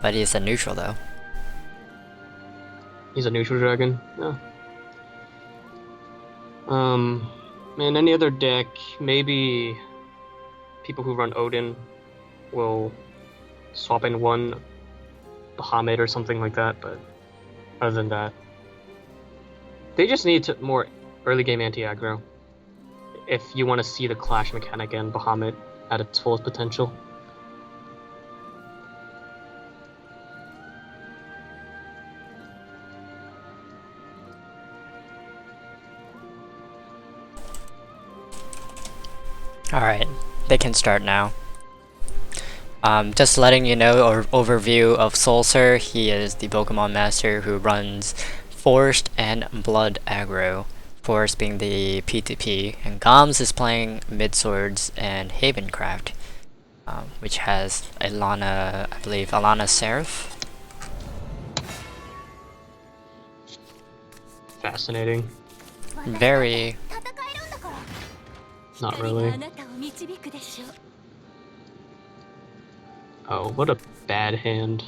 But he's a neutral though. He's a neutral dragon. Yeah. Man, any other deck, maybe people who run Odin will swap in one Bahamut or something like that, but other than that, they just need more early game anti-aggro if you want to see the clash mechanic and Bahamut at its fullest potential. Alright, they can start now. Just letting you know, or overview of Soulsur, he is the Pokemon Master who runs Forest and Blood aggro. Forest being the PTP, and Gomms is playing Midswords and Havencraft, which has Alana, I believe, Alana Seraph. Fascinating. Very. Not really. Oh, what a bad hand.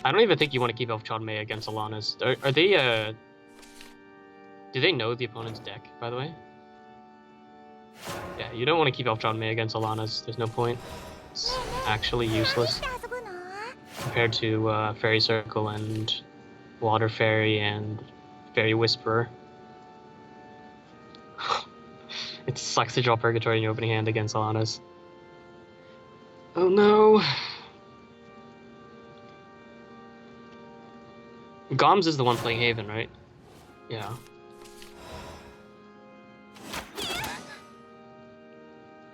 I don't even think you want to keep Elfchild May against Alana's. Are they, do they know the opponent's deck, by the way? Yeah, you don't want to keep Elfchild May against Alana's. There's no point. It's actually useless. Compared to Fairy Circle and Water Fairy and Fairy Whisperer. It sucks to draw Purgatory in your opening hand against Alana's. Oh no! Gomms is the one playing Haven, right? Yeah.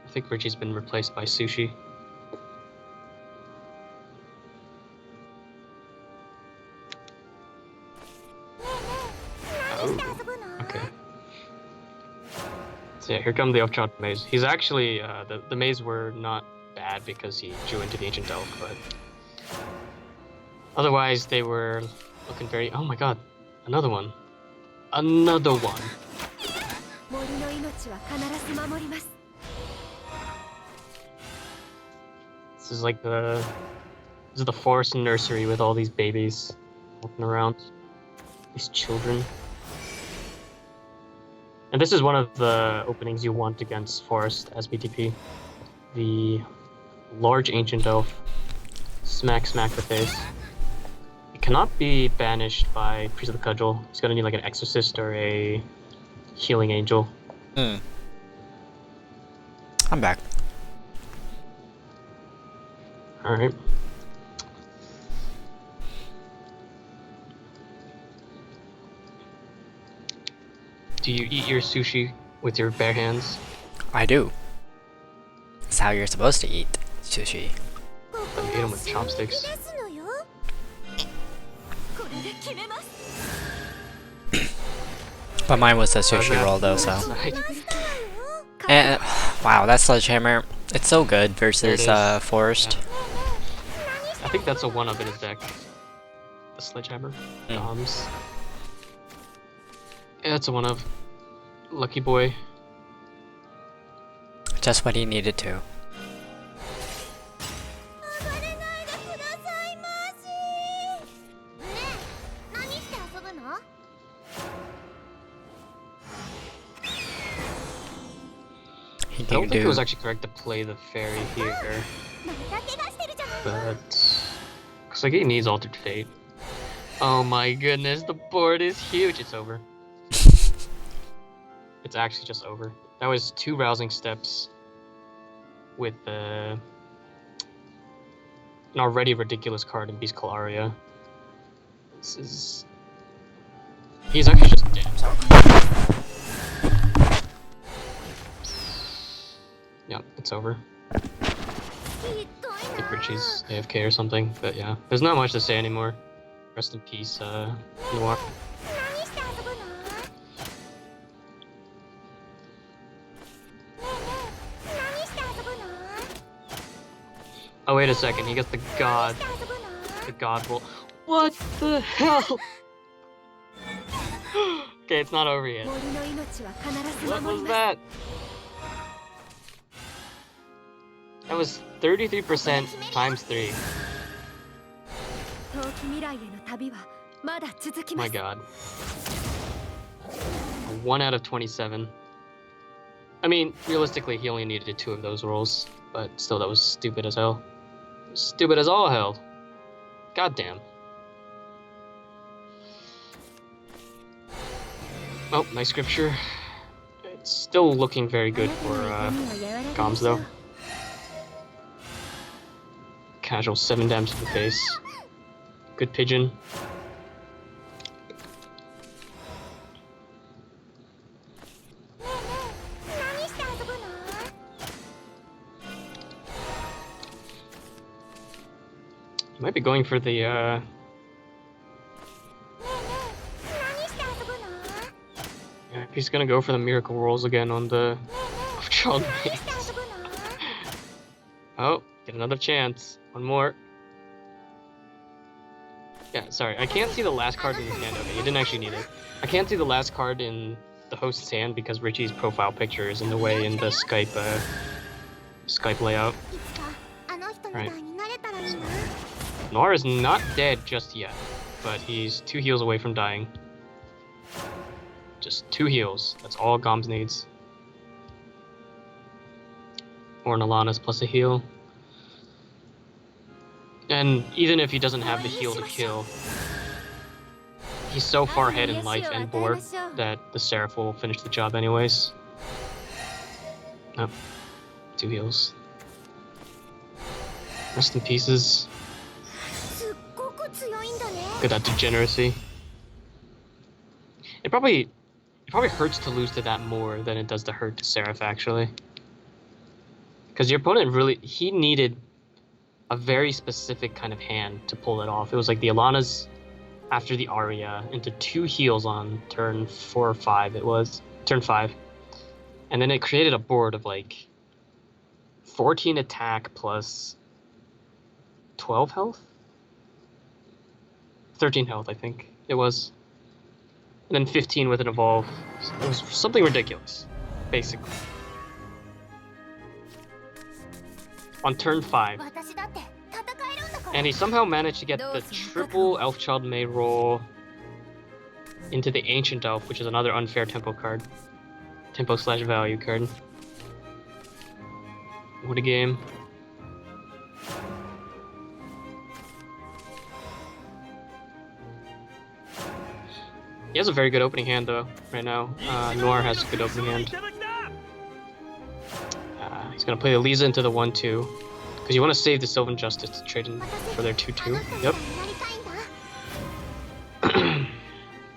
I think Richie's been replaced by Sushi. Oh, okay. So yeah, here come the Elfchild Maze. He's actually, the Maze were not bad because he drew into the Ancient Elf, but otherwise they were looking very... Oh my god, another one. Another one. This is like this is the forest nursery with all these babies walking around. These children. And this is one of the openings you want against Forest as BTP. The large Ancient Elf. Smack the face. It cannot be banished by Priest of the Cudgel. It's gonna need like an Exorcist or a Healing Angel. I'm back. Alright. Do you eat your sushi with your bare hands? I do. It's how you're supposed to eat sushi. But you eat them with chopsticks. But mine was a sushi roll though, so. And wow, that sledgehammer, it's so good versus Forest. Yeah. I think that's a 1-up in his deck. The sledgehammer. Gomms. Yeah, it's a 1-up. Lucky boy. Just what he needed to. I don't think it was actually correct to play the fairy here. But... Because like he needs Altered Fate. Oh my goodness, the board is huge. It's over. It's actually just over. That was 2 Rousing Steps with an already ridiculous card in Beast called Aria. This is... He's actually just dead. Yep, it's over. I think Richie's AFK or something, but yeah. There's not much to say anymore. Rest in peace, Noir. Oh, wait a second, he gets the god. The god will... What the hell? Okay, it's not over yet. What was that? That was 33% times 3. My god. 1 out of 27. I mean, realistically, he only needed 2 of those rolls, but still, that was stupid as hell. Stupid as all hell. Goddamn. Oh, nice scripture. It's still looking very good for Gomms, though. Casual 7 damage to the face. Good pigeon. He might be going for the yeah, he's gonna go for the miracle rolls again on the child mates. Oh, get another chance. One more. Yeah, sorry, I can't see the last card in his hand. Okay, he didn't actually need it. I can't see the last card in the host's hand because Richie's profile picture is in the way in the Skype layout. Right. Noir is not dead just yet, but he's 2 heals away from dying. Just 2 heals. That's all Gomms needs. Or Nalana's plus a heal. And even if he doesn't have the heal to kill, he's so far ahead in life and board that the Seraph will finish the job anyways. Nope. 2 heals. Rest in pieces. Look at that degeneracy. It probably hurts to lose to that more than it does to hurt to Seraph, actually. Because your opponent he needed a very specific kind of hand to pull it off. It was like the Alana's after the Aria into 2 heals on turn 4 or 5, it was. Turn 5. And then it created a board of like 14 attack plus 12 health? 13 health, I think it was. And then 15 with an evolve. It was something ridiculous, basically. On turn 5. And he somehow managed to get the triple Elfchild May roll into the Ancient Elf, which is another unfair tempo card. Tempo/value card. What a game. He has a very good opening hand, though, right now. Noir has a good opening hand. He's going to play the Lisa into the 1-2. Because you want to save the Sylvan Justice to trade in for their 2-2. Yep.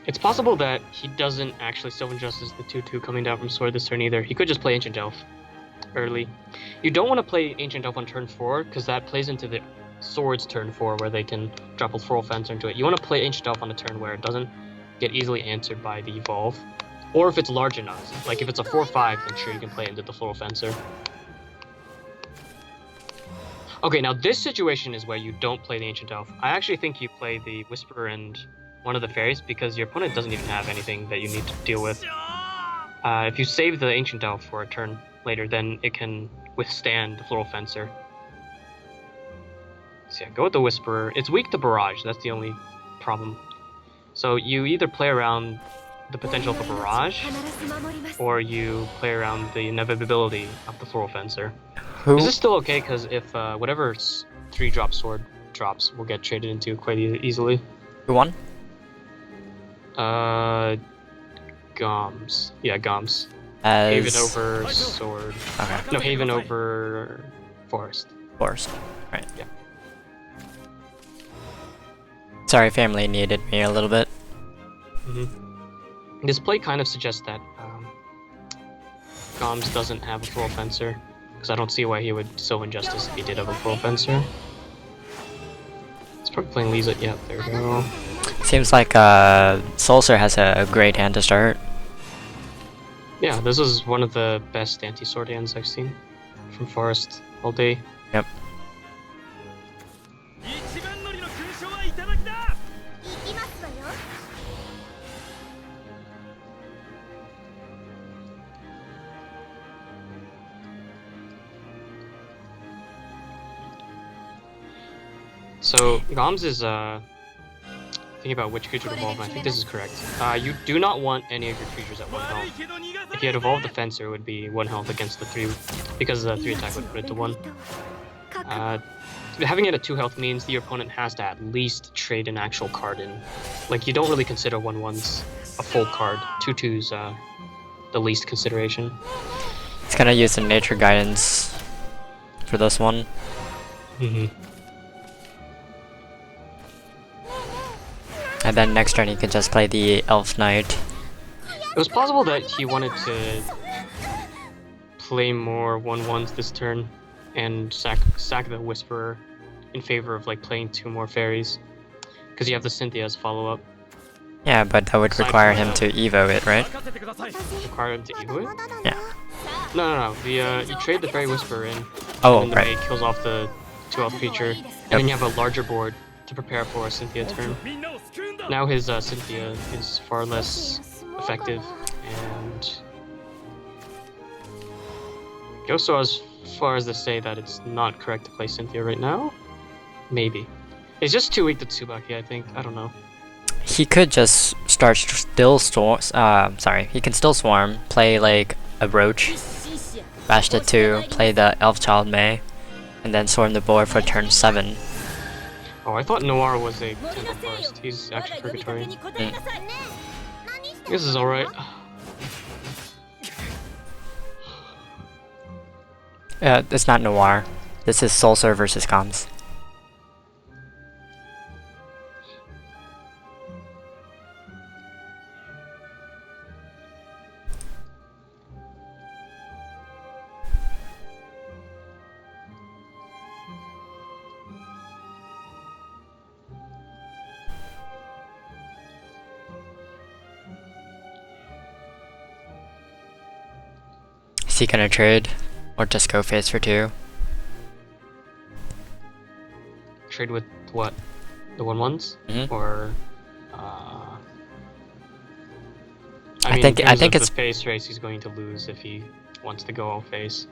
It's possible that he doesn't actually Sylvan Justice the 2-2 coming down from Sword this turn either. He could just play Ancient Elf early. You don't want to play Ancient Elf on turn 4, because that plays into the Sword's turn 4, where they can drop a Floral Fencer into it. You want to play Ancient Elf on a turn where it doesn't get easily answered by the Evolve. Or if it's large enough. Like if it's a 4-5, then sure you can play into the Floral Fencer. Okay, now this situation is where you don't play the Ancient Elf. I actually think you play the Whisperer and one of the fairies, because your opponent doesn't even have anything that you need to deal with. If you save the Ancient Elf for a turn later, then it can withstand the Floral Fencer. So yeah, go with the Whisperer. It's weak to Barrage, that's the only problem. So you either play around the potential for Barrage, or you play around the inevitability of the Floral Fencer. Is this still okay? Because if whatever 3-drop sword drops will get traded into quite easily. Who won? Gomms. Yeah, Gomms. As... Haven over sword. Okay. No, Haven over forest. Forest. Right. Yeah. Sorry, family needed me a little bit. This play kind of suggests that Gomms doesn't have a Floral Fencer, because I don't see why he would Sylvan Justice if he did have a Floral Fencer. He's probably playing Lisa. Yeah, there we go. Seems like Soulsur has a great hand to start. Yeah, this is one of the best anti-sword hands I've seen from Forest all day. Yep. So Gomms is thinking about which creature to evolve, and I think this is correct. You do not want any of your creatures at 1 health. If you had evolved the Fencer, it would be 1 health against the 3, because the 3 attack would put it to 1. Having it at 2 health means that your opponent has to at least trade an actual card in. Like, you don't really consider 1/1s a full card. 2/2's the least consideration. He's gonna use the nature guidance for this one. And then next turn he can just play the Elf Knight. It was possible that he wanted to play more 1/1s this turn and sack the Whisperer in favor of like playing 2 more fairies, because you have the Cynthia as follow-up. Yeah, but that would require him to Evo it, right? Require him to Evo it? Yeah. No. You trade the Fairy Whisperer in, Oh, and then right. the May kills off the 2-health creature, and then you have a larger board to prepare for a Cynthia turn. Now his Cynthia is far less effective, and goes so as far as to say that it's not correct to play Cynthia right now. Maybe. It's just too weak to Tsubaki, I think. I don't know. He could just start still storm. He can still swarm, play like a Roach, bash the 2, play the Elf Child May, and then swarm the board for turn 7. Oh, I thought Noir was a Temple Forest. He's actually Purgatory. This is alright. It's not Noir. This is Soulsur versus Gomms. Is he gonna trade? Or just go face for 2? Trade with what? The 1/1s? Or I think it's the face race he's going to lose if he wants to go all face.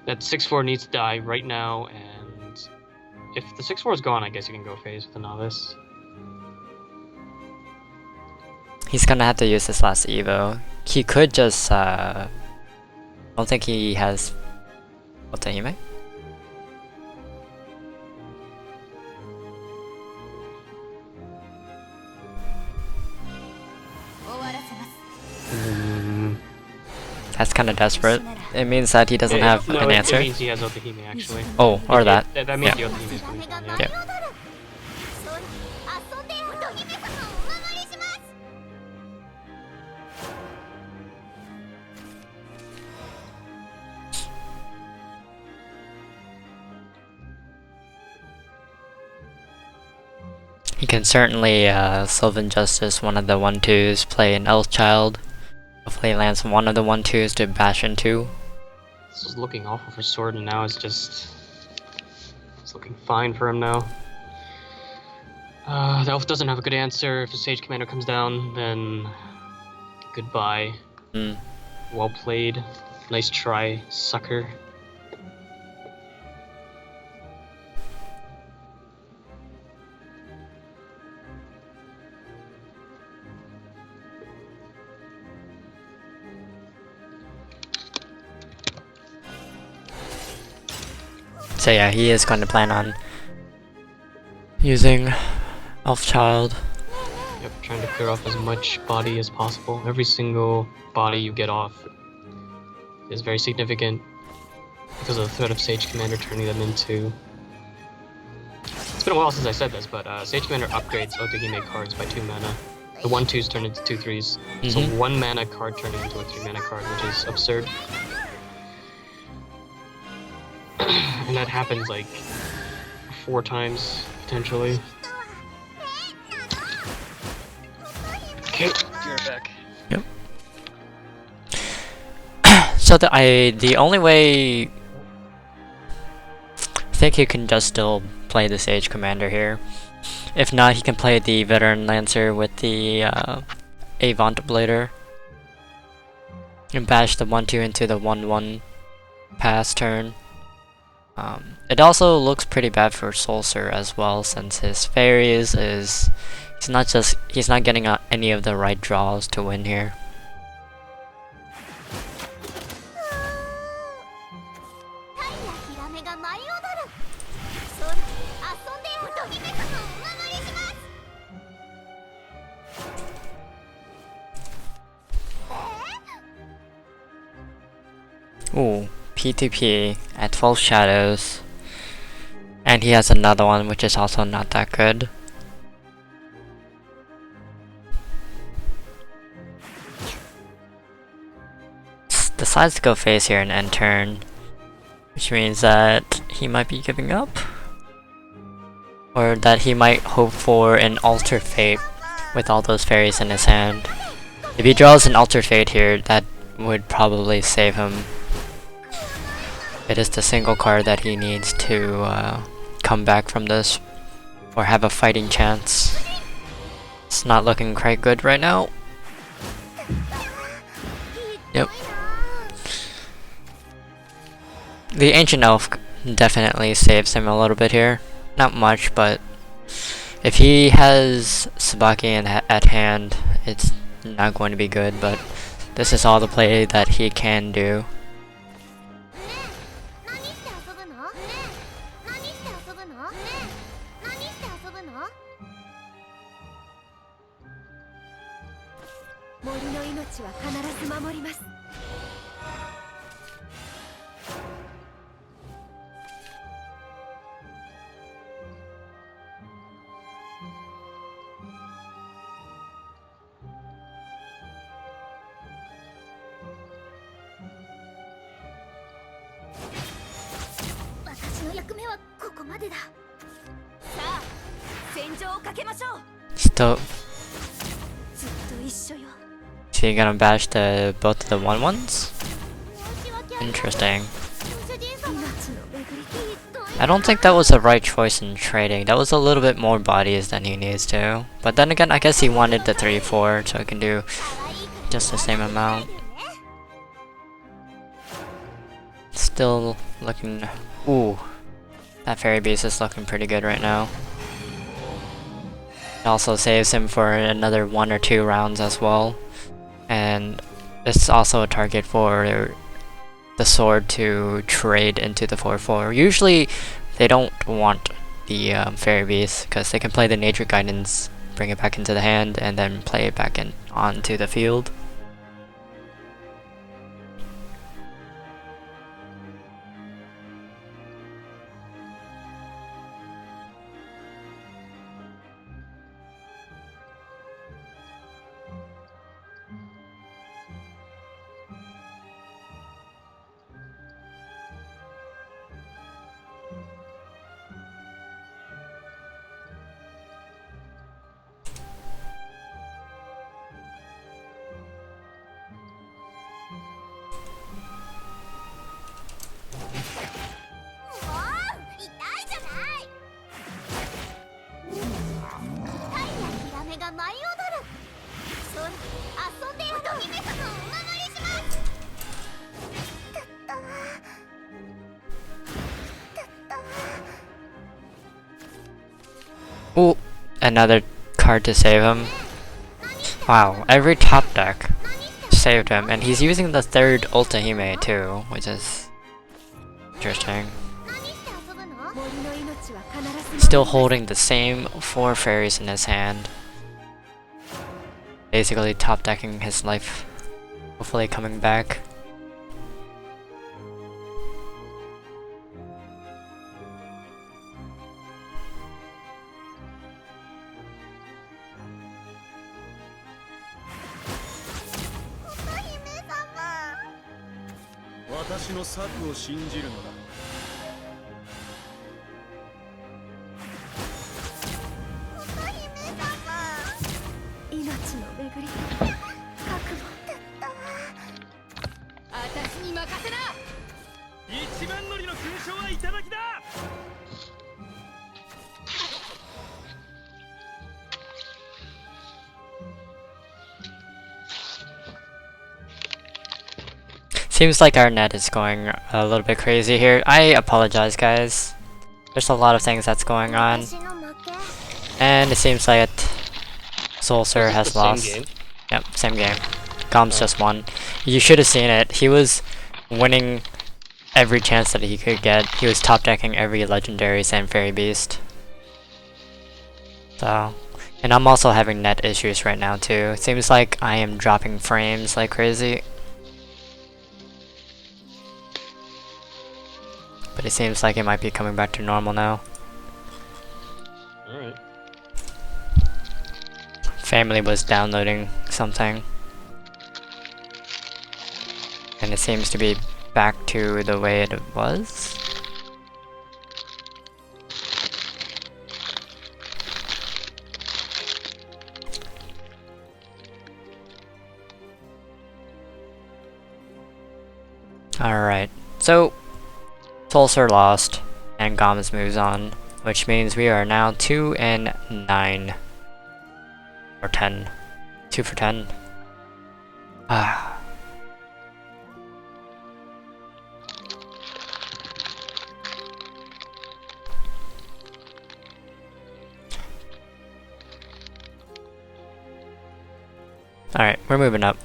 That 6/4 needs to die right now, and if the 6/4 is gone, I guess you can go face with a novice. He's gonna have to use his last Evo. He could just I don't think he has Otahime? That's kind of desperate. It means that he doesn't have an answer. It means he has Otahime, actually. Oh, or that. That means the Otahime is coming down, yeah. He can certainly Sylvan Justice one of the 1/2s, play an Elf Child. Hopefully lands one of the 1/2s to bash into. This is looking awful for Sword, and now it's looking fine for him now. The Elf doesn't have a good answer. If the Sage Commander comes down, then goodbye. Well played. Nice try, sucker. So yeah, he is going to plan on using Elf Child. Yep, trying to clear off as much body as possible. Every single body you get off is very significant because of the threat of Sage Commander turning them into... It's been a while since I said this, but Sage Commander upgrades Otahime cards by 2 mana. The 1/2s turn into 2/3s. So 1 mana card turning into a 3 mana card, which is absurd. And that happens like 4 times, potentially. Okay, you're back. Yep. So the only way I think he can just still play the Sage Commander here. If not, he can play the Veteran Lancer with the Avant Blader and bash the 1/2 into the 1/1 pass turn. It also looks pretty bad for Soulsur as well, since his fairies is He's not getting any of the right draws to win here. Ooh, P2P at 12 shadows. And he has another one which is also not that good. Decides to go face here and end turn, which means that he might be giving up, or that he might hope for an Alter Fate with all those fairies in his hand. If he draws an Alter Fate here, that would probably save him. It is the single card that he needs to come back from this, or have a fighting chance. It's not looking quite good right now. Yep. The Ancient Elf definitely saves him a little bit here. Not much, but if he has Sabaki at hand, it's not going to be good, but this is all the play that he can do. Still, is he gonna bash both of the 1/1s? Interesting. I don't think that was the right choice in trading. That was a little bit more bodies than he needs to. But then again, I guess he wanted the 3/4, so he can do just the same amount. Still looking... Ooh. That Fairy Beast is looking pretty good right now. It also saves him for another 1 or 2 rounds as well. And it's also a target for the sword to trade into the 4/4. Usually they don't want the Fairy Beast because they can play the Nature Guidance, bring it back into the hand, and then play it back onto the field. Ooh, another card to save him. Wow, every top deck saved him, and he's using the 3rd Ultahime too, which is interesting. Still holding the same 4 fairies in his hand. Basically top decking his life. Hopefully coming back. Seems like our net is going a little bit crazy here. I apologize, guys. There's a lot of things that's going on. And it seems like Soulsur Is this has the same lost. game? Yep, same game. Gomms Oh. just won. You should have seen it. He was winning every chance that he could get. He was top decking every legendary Sand Fairy Beast. So, and I'm also having net issues right now too. It seems like I am dropping frames like crazy. But it seems like it might be coming back to normal now. Alright. Family was downloading something. And it seems to be back to the way it was. Alright, so Soulsur lost and Gomms moves on, which means we are now 2 and 9. Or 10. 2 for 10. Ah. Alright, we're moving up.